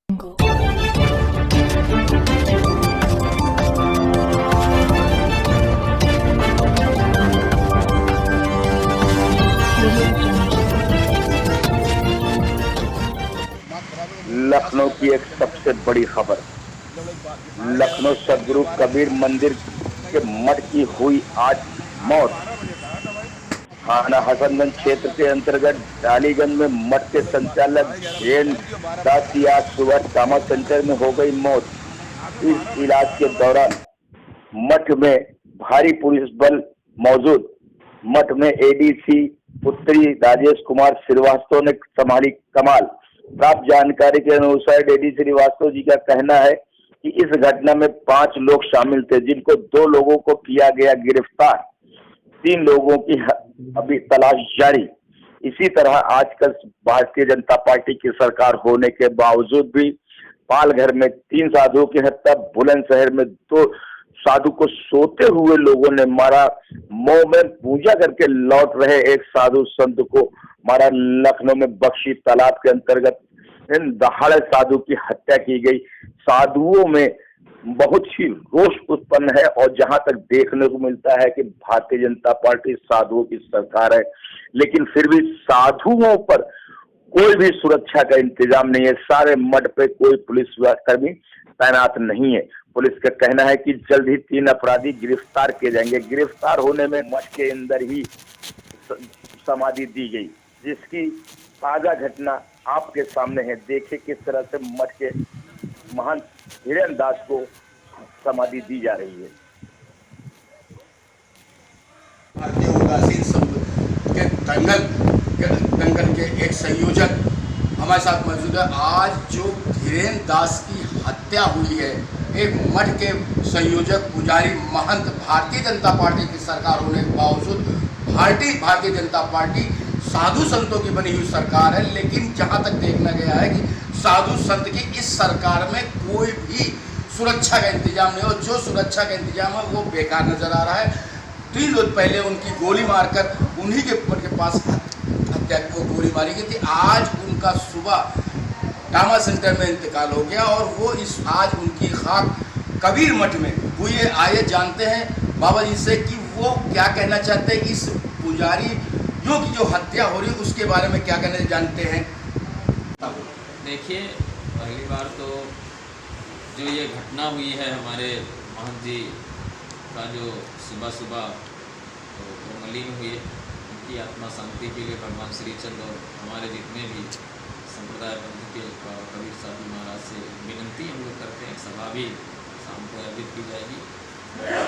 लखनऊ की एक सबसे बड़ी खबर। लखनऊ सदगुरु कबीर मंदिर के मठ की हुई आज मौत। थाना हसनगंज क्षेत्र के अंतर्गत डालीगंज में मठ के संचालक धीरेन दास की आज सुबह ट्रॉमा सेंटर में हो गई मौत। इस इलाज के दौरान मठ में भारी पुलिस बल मौजूद। मठ में एडीसी उत्तरी राजेश कुमार श्रीवास्तव ने संभाली कमान। प्राप्त जानकारी के अनुसार एडीसी श्रीवास्तव जी का कहना है कि इस घटना में 5 लोग शामिल थे, जिनको 2 लोगों को किया गया गिरफ्तार। 3 लोगों की अभी तलाश जारी। इसी तरह आजकल भारतीय जनता पार्टी की सरकार होने के बावजूद भी पालघर में 3 साधुओं की हत्या, बुलंदशहर में 2 साधु को सोते हुए लोगों ने मारा, मऊ में पूजा करके लौट रहे एक साधु संत को मारा, लखनऊ में बख्शी तालाब के अंतर्गत इन दहाड़े साधु की हत्या की गई। साधुओं में बहुत ही रोष उत्पन्न है और जहां तक देखने को मिलता है कि भारतीय जनता पार्टी साधुओं की सरकार है, लेकिन फिर भी साधुओं पर कोई भी सुरक्षा का इंतजाम नहीं है। सारे मठ पे कोई पुलिस कर्मी तैनात नहीं है। पुलिस का कहना है कि जल्द ही 3 अपराधी गिरफ्तार किए जाएंगे। गिरफ्तार होने में मठ के अंदर ही समाधि दी गई, जिसकी ताजा घटना आपके सामने है। देखिए किस तरह से मठ के महान धीरेन दास को समाधि दी जा रही है। भारतीय उदासीन संघ के दंगल के एक संयोजक हमारे साथ मौजूद है। आज जो धीरेन दास की हत्या हुई है, एक मठ के संयोजक पुजारी महंत, भारतीय जनता पार्टी की सरकार होने के बावजूद भारतीय जनता पार्टी साधु संतों की बनी हुई सरकार है, लेकिन जहां तक देखना गया है कि साधु संत की इस सरकार में कोई भी सुरक्षा का इंतजाम नहीं, और जो सुरक्षा का इंतजाम है वो बेकार नजर आ रहा है। 3 रोज पहले उनकी गोली मारकर उन्हीं के पास हत्या को गोली मारी गई थी। आज उनका सुबह ट्रॉमा सेंटर में इंतकाल हो गया और वो आज उनकी खाक कबीर मठ में हुई है। आइए जानते हैं बाबा जी से कि वो क्या कहना चाहते हैं कि इस पुजारी की जो हत्या हो रही है उसके बारे में क्या कहना जानते हैं। देखिए, पहली बार तो जो ये घटना हुई है हमारे महंत जी का, जो सुबह तो मलिन हुई है, उनकी आत्मा शांति के लिए भगवान श्री चंद और हमारे जितने भी संप्रदाय पंथ के कबीर साधु महाराज से विनंती हम लोग करते हैं। सभा भी शाम को आयोजित की जाएगी।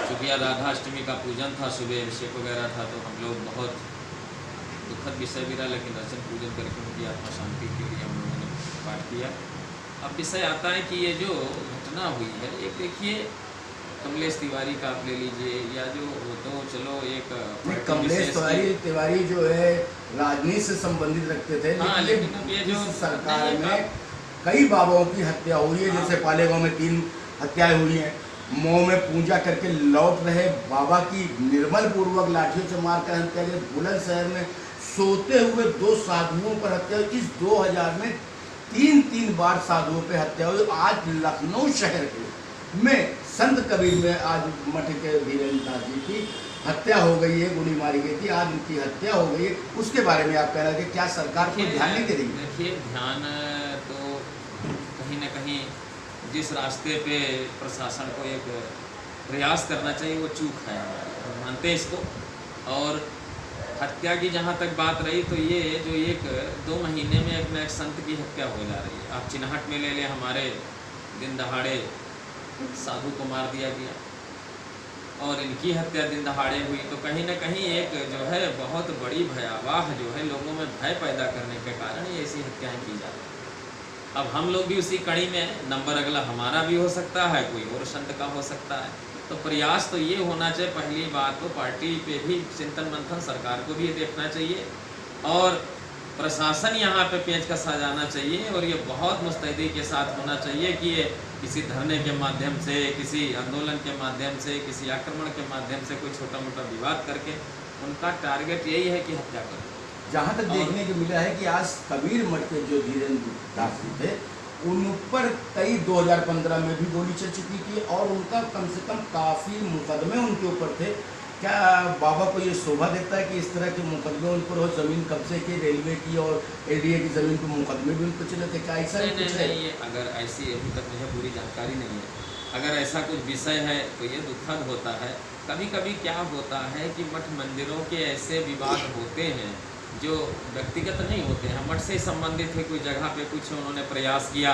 चूँकि राधाष्टमी का पूजन था, सुबह अभिषेक वगैरह था, तो हम लोग बहुत दुखद विषय भी रहा, लेकिन दर्शन पूजन करके उनकी आत्मा शांति के लिए हम लोगों ने पाठ किया। अब विषय आता है कि ये जो घटना हुई है, एक देखिए कमलेश तिवारी का आप ले लीजिए, या जो वो तो चलो एक कमलेश तिवारी जो है राजनीति से संबंधित रखते थे, लेकिन ये जो सरकार में कई बाबाओं की हत्या हुई है, जैसे पालेगांव में 3 हत्याएं हुई हैं, मऊ में पूजा करके लौट रहे बाबा की निर्मल पूर्वक लाठियों से मारकर हत्या की, बुलंदशहर में सोते हुए 2 साधुओं पर हत्या हुई। इस 2000 में 3 बार साधुओं पर हत्या हुई। आज लखनऊ शहर में संत कबीर में आज मठ के धीरेन दास जी की हत्या हो गई है, गोली मारी गई थी, आज उनकी हत्या हो गई है। उसके बारे में आप कह रहे हैं कि क्या सरकार को ध्यान नहीं दे रही? देखिए, ध्यान तो कहीं ना कहीं जिस रास्ते पे प्रशासन को एक प्रयास करना चाहिए वो चूक है, हम मानते हैं इसको। और हत्या की जहाँ तक बात रही, तो ये जो 1-2 महीने में एक न एक संत की हत्या हो जा रही है। आप चिन्हट में ले लें, हमारे दिन दहाड़े साधु को मार दिया गया और इनकी हत्या दिन दहाड़े हुई, तो कहीं ना कहीं एक जो है बहुत बड़ी भयावह जो है लोगों में भय पैदा करने के कारण ये ऐसी हत्याएं की जा रही हैं। अब हम लोग भी उसी कड़ी में, नंबर अगला हमारा भी हो सकता है, कोई और संत का हो सकता है। तो प्रयास तो ये होना चाहिए, पहली बात तो पार्टी पे भी चिंतन मंथन, सरकार को भी ये देखना चाहिए और प्रशासन यहाँ पे पेचकस सजाना चाहिए, और ये बहुत मुस्तैदी के साथ होना चाहिए कि ये किसी धरने के माध्यम से, किसी आंदोलन के माध्यम से, किसी आक्रमण के माध्यम से कोई छोटा मोटा विवाद करके उनका टारगेट यही है कि हत्या करें। जहाँ तक देखने को मिला है कि आज कबीर मठ के जो धीरेन दास जी थे, उन पर कई 2015 में भी गोली चल चुकी थी और उनका कम से कम काफ़ी मुकदमे उनके ऊपर थे। क्या बाबा को ये शोभा देता है कि इस तरह के मुकदमे उन पर हो, ज़मीन कब्जे के, रेलवे की और एलडीए की ज़मीन पर मुकदमे भी उन पर चले थे? क्या ऐसा कुछ है? नहीं, ये अगर ऐसी अभी तक मुझे पूरी जानकारी नहीं है। अगर ऐसा कुछ विषय है तो ये दुखद होता है। कभी कभी क्या होता है कि मठ मंदिरों के ऐसे विवाद होते हैं जो व्यक्तिगत नहीं होते हैं, मठ से संबंधित है, कोई जगह पे कुछ उन्होंने प्रयास किया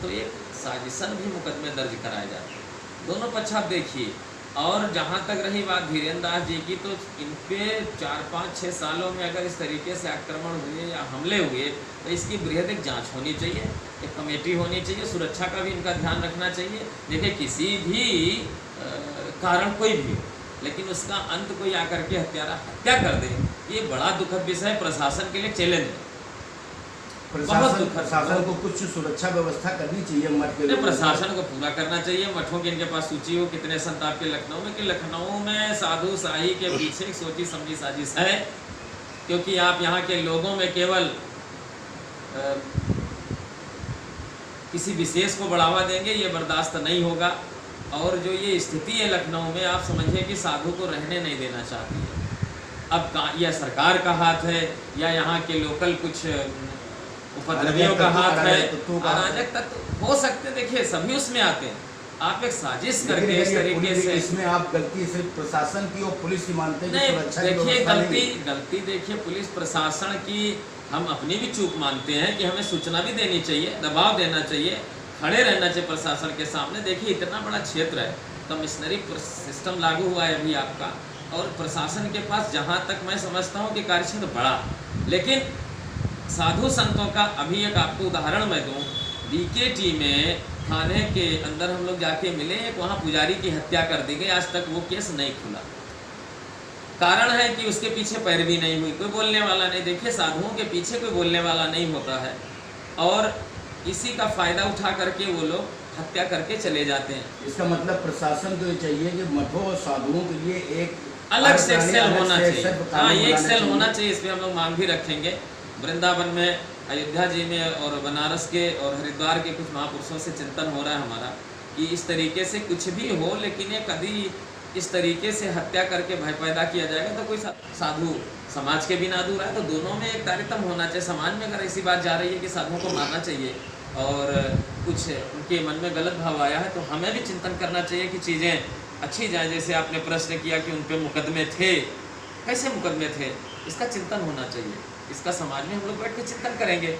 तो एक साजिशन भी मुकदमे दर्ज कराए जाते हैं। दोनों पक्ष आप देखिए। और जहाँ तक रही बात धीरेन्द्र दास जी की, तो इन पे 4-5-6 सालों में अगर इस तरीके से आक्रमण हुए या हमले हुए तो इसकी बृहद एक जाँच होनी चाहिए, एक कमेटी होनी चाहिए, सुरक्षा का भी इनका ध्यान रखना चाहिए। देखिए किसी भी कारण कोई भी हो, लेकिन उसका अंत कोई आकर के हत्यारा हत्या कर दे, ये बड़ा दुखद विषय है, प्रशासन के लिए चैलेंज है। प्रशासन को कुछ सुरक्षा व्यवस्था करनी चाहिए मठ के। प्रशासन को पूरा करना चाहिए। मठों की इनके पास सूची हो कितने संत आपके लखनऊ में, कि लखनऊ में साधु शाही के पीछे एक सोची समझी साजिश है, क्योंकि आप यहाँ के लोगों में केवल किसी विशेष को बढ़ावा देंगे, ये बर्दाश्त नहीं होगा। और जो ये स्थिति है लखनऊ में, आप समझिए कि साधु को रहने नहीं देना चाहती है। अब यह सरकार का हाथ है या यहाँ के लोकल कुछ उपद्रवियों का हाथ है, अराजक तत्व हो सकते। देखिए सभी उसमें आते हैं। आप एक साजिश करके इस तरीके से, इसमें आप गलती सिर्फ प्रशासन की और पुलिस की मानते हैं? नहीं, देखिए गलती देखिए पुलिस प्रशासन की हम अपनी भी चूक मानते हैं कि हमें सूचना भी देनी चाहिए, दबाव देना चाहिए, खड़े रहना चाहिए प्रशासन के सामने। देखिए इतना बड़ा क्षेत्र है, कमिश्नरी सिस्टम लागू हुआ है अभी आपका, और प्रशासन के पास जहाँ तक मैं समझता हूँ कि कार्यक्षेत्र बड़ा, लेकिन साधु संतों का अभी एक आपको उदाहरण मैं दूँ। बीकेटी में थाने के अंदर हम लोग जाके मिले, एक वहाँ पुजारी की हत्या कर दी गई, आज तक वो केस नहीं खुला। कारण है कि उसके पीछे पैरवी नहीं हुई, कोई बोलने वाला नहीं। देखिए साधुओं के पीछे कोई बोलने वाला नहीं होता है, और इसी का फायदा उठा करके वो लोग हत्या करके चले जाते हैं। इसका मतलब प्रशासन को ये चाहिए कि मठों और साधुओं के लिए एक अलग से सेल होना चाहिए। हाँ, एक सेल होना चाहिए। इस पर हम लोग मांग भी रखेंगे। वृंदावन में, अयोध्या जी में और बनारस के और हरिद्वार के कुछ महापुरुषों से चिंतन हो रहा है हमारा कि इस तरीके से कुछ भी हो, लेकिन ये कभी इस तरीके से हत्या करके भय पैदा किया जाएगा तो कोई साधु समाज के भी ना दूर है। तो दोनों में एक तारतम्य होना चाहिए। समाज में अगर ऐसी बात जा रही है कि साधुओं को मारना चाहिए और कुछ उनके मन में गलत भाव आया है, तो हमें भी चिंतन करना चाहिए कि चीज़ें अच्छी जाएँ। जैसे आपने प्रश्न किया कि उन पर मुकदमे थे, कैसे मुकदमे थे, इसका चिंतन होना चाहिए। इसका समाज में हम लोग बैठ के चिंतन करेंगे।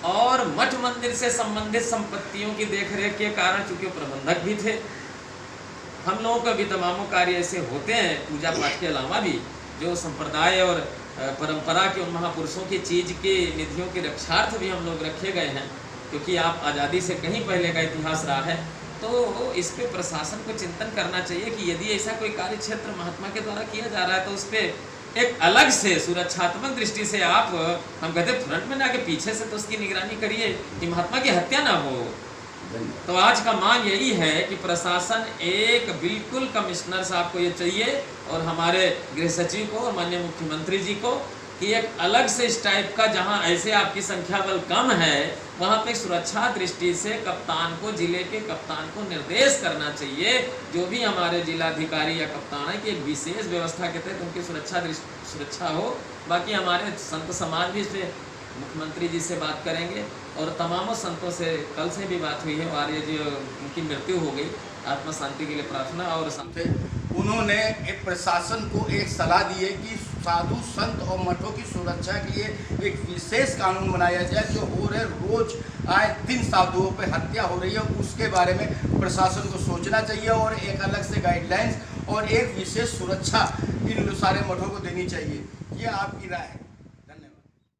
और मठ मंदिर से संबंधित संपत्तियों की देखरेख के कारण, चूंकि प्रबंधक भी थे, हम लोगों का भी तमामों कार्य ऐसे होते हैं पूजा पाठ के अलावा भी, जो संप्रदाय और परंपरा के उन महापुरुषों की चीज़ के निधियों के रक्षार्थ भी हम लोग रखे गए हैं। क्योंकि आप आज़ादी से कहीं पहले का इतिहास रहा है, तो इस पे प्रशासन को चिंतन करना चाहिए कि यदि ऐसा कोई कार्य क्षेत्र महात्मा के द्वारा किया जा रहा है तो उस पर एक अलग से सुरक्षात्मक दृष्टि से आप, हम कहते हैं फ्रंट में ना के पीछे से, तो उसकी निगरानी करिए कि महात्मा की हत्या ना हो। तो आज का मांग यही है कि प्रशासन एक बिल्कुल, कमिश्नर साहब को ये चाहिए और हमारे गृह सचिव को और माननीय मुख्यमंत्री जी को, कि एक अलग से इस टाइप का, जहां ऐसे आपकी संख्या बल कम है, वहां पे सुरक्षा दृष्टि से कप्तान को, जिले के कप्तान को निर्देश करना चाहिए, जो भी हमारे जिलाधिकारी या कप्तान है, कि एक विशेष व्यवस्था के तहत उनकी सुरक्षा हो। बाकी हमारे संत समाज भी इस पर मुख्यमंत्री जी से बात करेंगे, और तमामों संतों से कल से भी बात हुई है। आर्य जी उनकी मृत्यु हो गई, आत्मा शांति के लिए प्रार्थना। और उन्होंने एक प्रशासन को एक सलाह दी है कि साधु संत और मठों की सुरक्षा के लिए एक विशेष कानून बनाया जाए। जो हो रहे रोज आए 3 साधुओं पे हत्या हो रही है, उसके बारे में प्रशासन को सोचना चाहिए और एक अलग से गाइडलाइंस और एक विशेष सुरक्षा इन सारे मठों को देनी चाहिए। ये आपकी राय है?